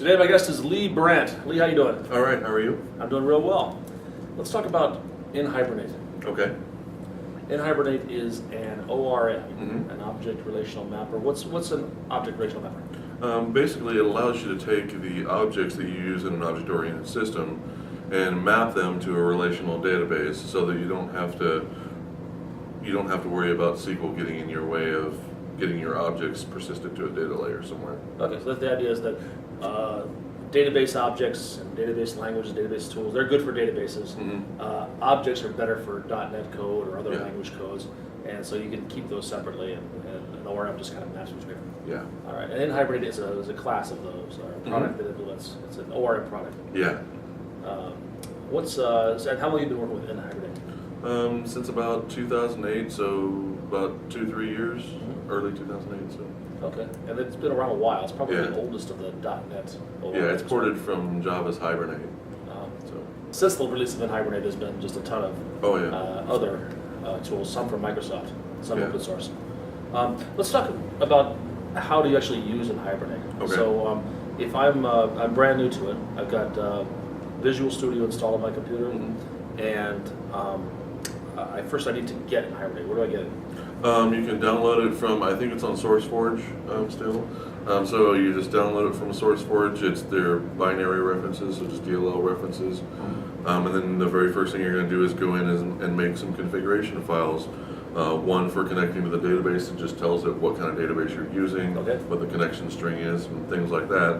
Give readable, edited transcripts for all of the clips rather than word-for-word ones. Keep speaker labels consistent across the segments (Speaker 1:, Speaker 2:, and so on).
Speaker 1: Today my guest is Lee Brandt. Lee, how you doing?
Speaker 2: All right, how are you?
Speaker 1: I'm doing real well. Let's talk about NHibernate.
Speaker 2: Okay.
Speaker 1: NHibernate is an ORM,
Speaker 2: Mhm.
Speaker 1: an object relational mapper. What's an object relational mapper?
Speaker 2: Basically, it allows you to take the objects that you use in an object-oriented system and map them to a relational database, so that you don't have to worry about SQL getting in your way of getting your objects persisted to a data layer somewhere.
Speaker 1: Okay, so the idea is that database objects and database languages, database tools, they're good for databases.
Speaker 2: Mhm.
Speaker 1: Objects are better for .NET code or other
Speaker 2: Yeah.
Speaker 1: language codes, and so you can keep those separately, and an ORM just kind of maps between them.
Speaker 2: Yeah.
Speaker 1: All right, and NHibernate is a class of those, or a product that implements. It's an ORM product.
Speaker 2: Yeah.
Speaker 1: And how long have you been working with NHibernate?
Speaker 2: Since about 2008, so about 2-3 years, early 2008. So.
Speaker 1: Okay, and it's been around a while. It's probably
Speaker 2: Yeah.
Speaker 1: the oldest of the .NET ORMs.
Speaker 2: Yeah, it's ported from Java's Hibernate. So.
Speaker 1: Since the release of NHibernate, there's been just a ton of
Speaker 2: Oh yeah.
Speaker 1: other tools, some from Microsoft, some
Speaker 2: Yeah.
Speaker 1: open source. Let's talk about how do you actually use NHibernate.
Speaker 2: Okay.
Speaker 1: So if I'm brand new to it, I've got Visual Studio installed on my computer, and first I need to get NHibernate. Where do I get it?
Speaker 2: You can download it from, I think it's on SourceForge still. So you just download it from SourceForge. It's their binary references, so just DLL references. And then the very first thing you're going to do is go in and make some configuration files. One for connecting to the database, it just tells it what kind of database you're using,
Speaker 1: Okay.
Speaker 2: what the connection string is, and things like that.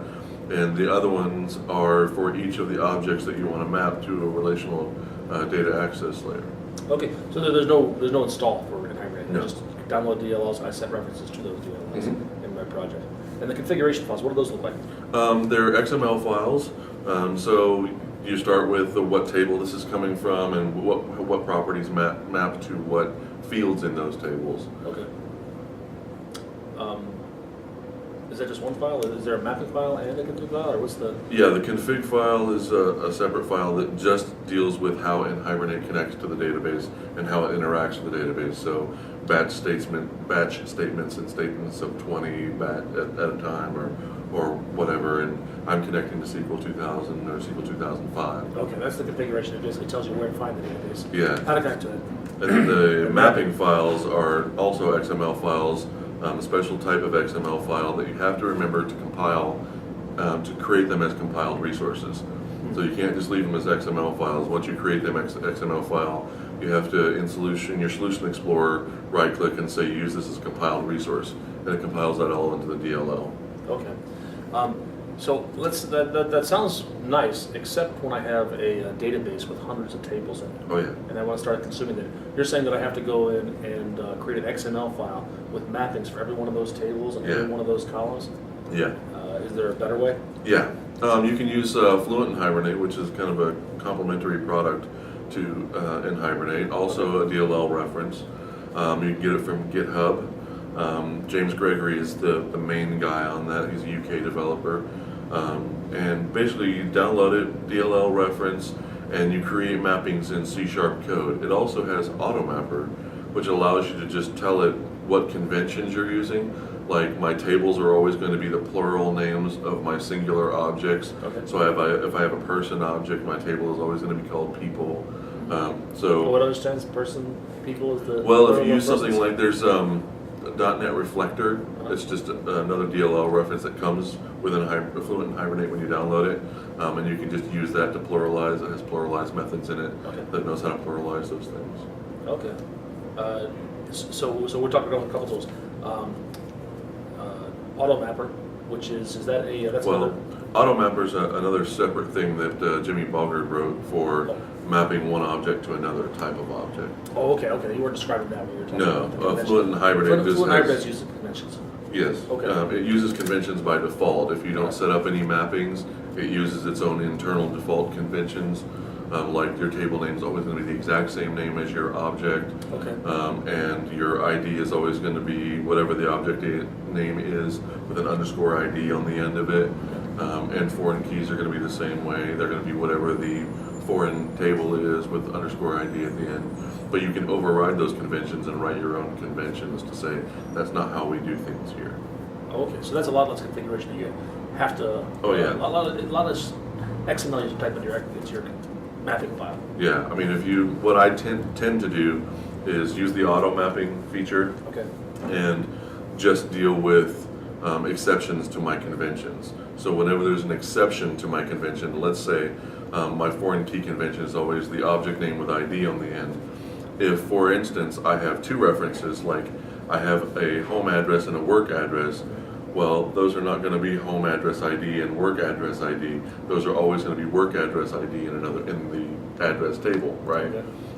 Speaker 2: And the other ones are for each of the objects that you want to map to a relational data access layer.
Speaker 1: Okay, so there's no install for NHibernate.
Speaker 2: No.
Speaker 1: I just download DLLs and I set references to those DLLs
Speaker 2: Mhm.
Speaker 1: in my project. And the configuration files, what do those look like?
Speaker 2: They're XML files. So you start with what table this is coming from and what properties map to what fields in those tables.
Speaker 1: Okay. Is that just one file? Is there a mapping file and a config file, or what's the?
Speaker 2: Yeah, the config file is a separate file that just deals with how NHibernate connects to the database and how it interacts with the database. So batch statements and statements of 20 at a time or whatever, and I'm connecting to SQL 2000 or SQL 2005.
Speaker 1: Okay, that's the configuration. It basically tells you where to find the database.
Speaker 2: Yeah.
Speaker 1: How to connect to it.
Speaker 2: And then the mapping files are also XML files, a special type of XML file that you have to remember to compile, to create them as compiled resources. So you can't just leave them as XML files. Once you create them as XML file, you have to, in your Solution Explorer, right-click and say use this as a compiled resource, and it compiles that all into the DLL.
Speaker 1: Okay. So that sounds nice, except when I have a database with hundreds of tables in it.
Speaker 2: Oh yeah.
Speaker 1: And I want to start consuming them. You're saying that I have to go in and create an XML file with mappings for every one of those tables and every
Speaker 2: Yeah.
Speaker 1: one of those columns?
Speaker 2: Yeah.
Speaker 1: Is there a better way?
Speaker 2: Yeah. You can use Fluent and Hibernate, which is kind of a complementary product to NHibernate. Also a DLL reference. You can get it from GitHub. James Gregory is the main guy on that. He's a UK developer. And basically you download it, DLL reference, and you create mappings in C# code. It also has AutoMapper, which allows you to just tell it what conventions you're using. Like my tables are always going to be the plural names of my singular objects.
Speaker 1: Okay.
Speaker 2: So if I have a person object, my table is always going to be called people.
Speaker 1: Well, what understands person, people is the...
Speaker 2: Well, if you use something like there's .NET Reflector, it's just another DLL reference that comes within Fluent and Hibernate when you download it, and you can just use that to pluralize. It has pluralized methods in it that knows how to pluralize those things.
Speaker 1: Okay. So we're talking about a couple tools. AutoMapper, which is that a that's
Speaker 2: Well,
Speaker 1: another...
Speaker 2: AutoMapper is another separate thing that Jimmy Bogard wrote for mapping one object to another type of object.
Speaker 1: Oh, okay. You weren't describing that when you were talking about the
Speaker 2: No,
Speaker 1: conventions.
Speaker 2: Fluent and Hibernate just
Speaker 1: Fluent and Hibernate
Speaker 2: has...
Speaker 1: uses conventions.
Speaker 2: Yes.
Speaker 1: Okay.
Speaker 2: It uses conventions by default. If you don't set up any mappings, it uses its own internal default conventions. Like your table name is always going to be the exact same name as your object.
Speaker 1: Okay.
Speaker 2: And your ID is always going to be whatever the object name is with an underscore ID on the end of it. And foreign keys are going to be the same way. They're going to be whatever the foreign table is with underscore ID at the end. But you can override those conventions and write your own conventions to say that's not how we do things here.
Speaker 1: Okay, so that's a lot less configuration to get. have to.
Speaker 2: Oh, yeah.
Speaker 1: A lot of XML you type into your mapping file.
Speaker 2: Yeah, I mean, what I tend to do is use the auto mapping feature
Speaker 1: Okay.
Speaker 2: and just deal with exceptions to my conventions. So whenever there's an exception to my convention, let's say my foreign key convention is always the object name with ID on the end. If, for instance, I have two references, like I have a home address and a work address, well, those are not going to be home address ID and work address ID. Those are always going to be work address ID in the address table, right?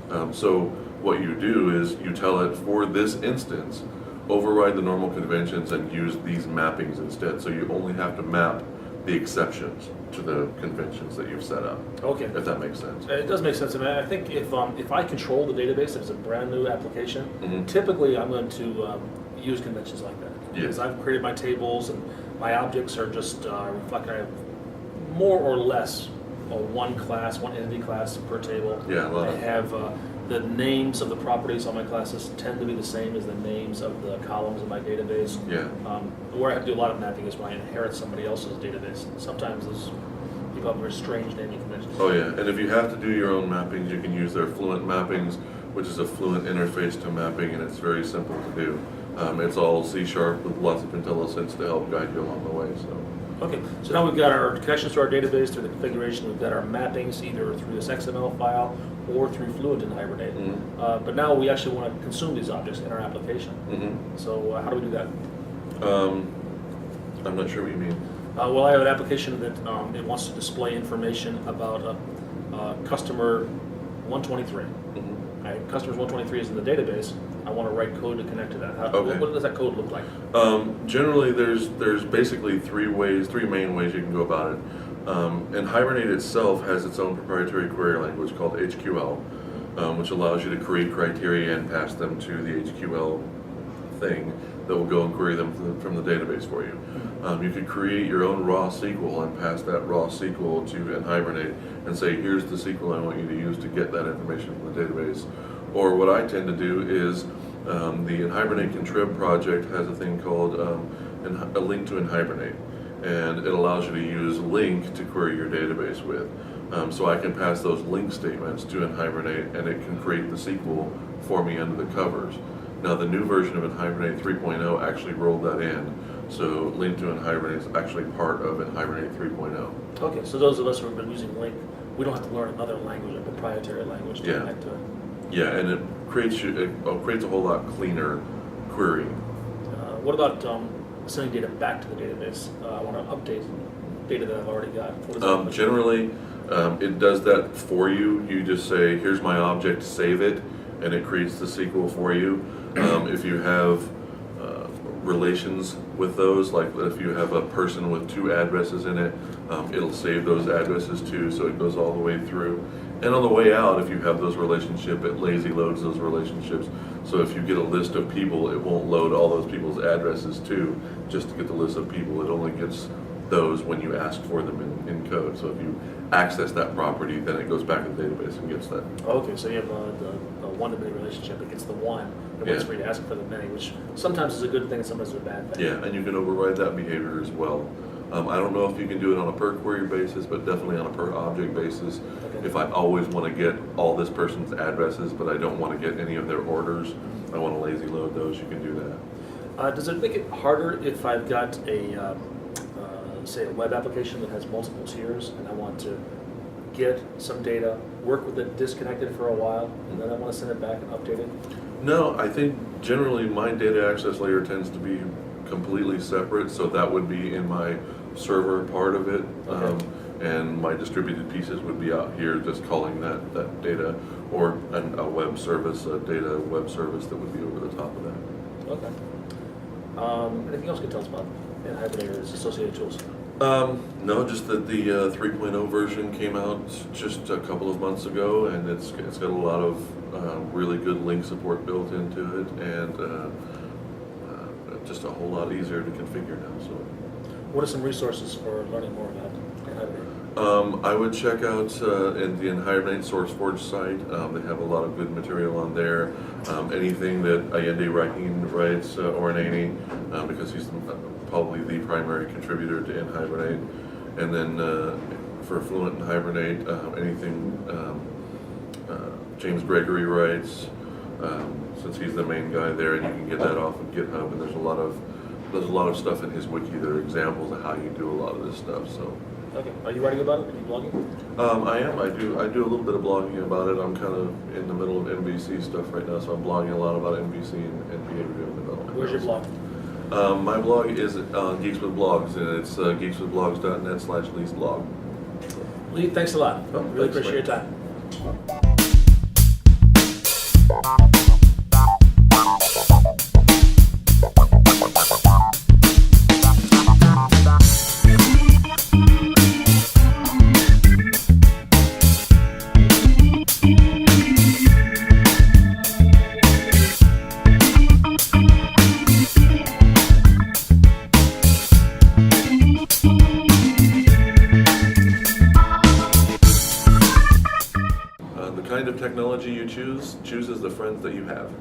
Speaker 1: Okay.
Speaker 2: So what you do is you tell it, for this instance, override the normal conventions and use these mappings instead. So you only have to map the exceptions to the conventions that you've set up.
Speaker 1: Okay.
Speaker 2: If that makes sense.
Speaker 1: It does make sense. I mean, I think if I control the database, if it's a brand new application,
Speaker 2: Mhm.
Speaker 1: typically I'm going to use conventions like that.
Speaker 2: Yeah.
Speaker 1: Because I've created my tables and my objects are just reflect. I have more or less one entity class per table.
Speaker 2: Yeah, a lot
Speaker 1: I
Speaker 2: of-
Speaker 1: have the names of the properties on my classes tend to be the same as the names of the columns in my database.
Speaker 2: Yeah.
Speaker 1: Where I have to do a lot of mapping is when I inherit somebody else's database. Sometimes those people have very strange naming conventions.
Speaker 2: Oh yeah, and if you have to do your own mappings, you can use their Fluent mappings, which is a Fluent interface to mapping, and it's very simple to do. It's all C# with lots of IntelliSense to help guide you along the way. So.
Speaker 1: Okay, so now we've got our connections to our database through the configuration. We've got our mappings either through this XML file or through Fluent and Hibernate.
Speaker 2: Mhm.
Speaker 1: But now we actually want to consume these objects in our application.
Speaker 2: Mhm.
Speaker 1: So how do we do that?
Speaker 2: I'm not sure what you mean.
Speaker 1: Well, I have an application that it wants to display information about customer 123.
Speaker 2: Mhm.
Speaker 1: Customers 123 is in the database. I want to write code to connect to that.
Speaker 2: Okay.
Speaker 1: What does that code look like?
Speaker 2: Generally, there's basically three main ways you can go about it. And Hibernate itself has its own proprietary query language called HQL, which allows you to create criteria and pass them to the HQL thing that will go and query them from the database for you. You could create your own raw SQL and pass that raw SQL to NHibernate and say, here's the SQL I want you to use to get that information from the database. Or what I tend to do is the NHibernate Contrib project has a thing called a link to NHibernate, and it allows you to use link to query your database with. So I can pass those link statements to NHibernate, and it can create the SQL for me under the covers. Now the new version of NHibernate 3.0 actually rolled that in, so link to NHibernate is actually part of NHibernate 3.0.
Speaker 1: Okay, so those of us who have been using Link, we don't have to learn another language, a proprietary language to
Speaker 2: Yeah.
Speaker 1: connect to it.
Speaker 2: Yeah, and it creates a whole lot cleaner querying.
Speaker 1: What about sending data back to the database? I want to update data that I've already got. What does that look like?
Speaker 2: Generally, it does that for you. You just say, here's my object, save it, and it creates the SQL for you. If you have relations with those, like if you have a person with two addresses in it, it'll save those addresses too, so it goes all the way through. And on the way out, if you have those relationships, it lazy loads those relationships. So if you get a list of people, it won't load all those people's addresses too, just to get the list of people. It only gets those when you ask for them in code. So if you access that property, then it goes back to the database and gets that.
Speaker 1: Okay, so you have the one-to-many relationship. It gets the one, and waits
Speaker 2: Yeah.
Speaker 1: for you to ask for the many, which sometimes is a good thing and sometimes is a bad thing.
Speaker 2: Yeah, and you can override that behavior as well. I don't know if you can do it on a per query basis, but definitely on a per object basis.
Speaker 1: Okay.
Speaker 2: If I always want to get all this person's addresses, but I don't want to get any of their orders, I want to lazy load those, you can do that.
Speaker 1: Does it make it harder if I've got say a web application that has multiple tiers and I want to get some data, work with it, disconnect it for a while, and then I want to send it back and update it?
Speaker 2: No, I think generally my data access layer tends to be completely separate, so that would be in my server part of it.
Speaker 1: Okay.
Speaker 2: And my distributed pieces would be out here just calling that data, or a web service, a data web service that would be over the top of that.
Speaker 1: Okay. Anything else you can tell us about NHibernate or its associated tools?
Speaker 2: No, just that the 3.0 version came out just a couple of months ago, and it's got a lot of really good link support built into it, and just a whole lot easier to configure now. So,
Speaker 1: What are some resources for learning more about NHibernate?
Speaker 2: I would check out in the NHibernate SourceForge site. They have a lot of good material on there. Anything that Allende Rahim writes, or Nani, because he's probably the primary contributor to NHibernate. And then for Fluent and Hibernate, anything James Gregory writes, since he's the main guy there, and you can get that off of GitHub. And there's a lot of stuff in his wiki that are examples of how you do a lot of this stuff. So.
Speaker 1: Okay. Are you writing about it? Are you blogging?
Speaker 2: I am. I do a little bit of blogging about it. I'm kind of in the middle of NVC stuff right now, so I'm blogging a lot about NVC and behavioral development.
Speaker 1: Where's your blog?
Speaker 2: My blog is on Geeks with Blogs, and it's geekswithblogs.net/leaseblog.
Speaker 1: Lee, thanks a lot.
Speaker 2: Oh,
Speaker 1: Really
Speaker 2: thanks,
Speaker 1: appreciate your
Speaker 2: Mike.
Speaker 1: time.
Speaker 2: The kind of technology you chooses the friends that you have.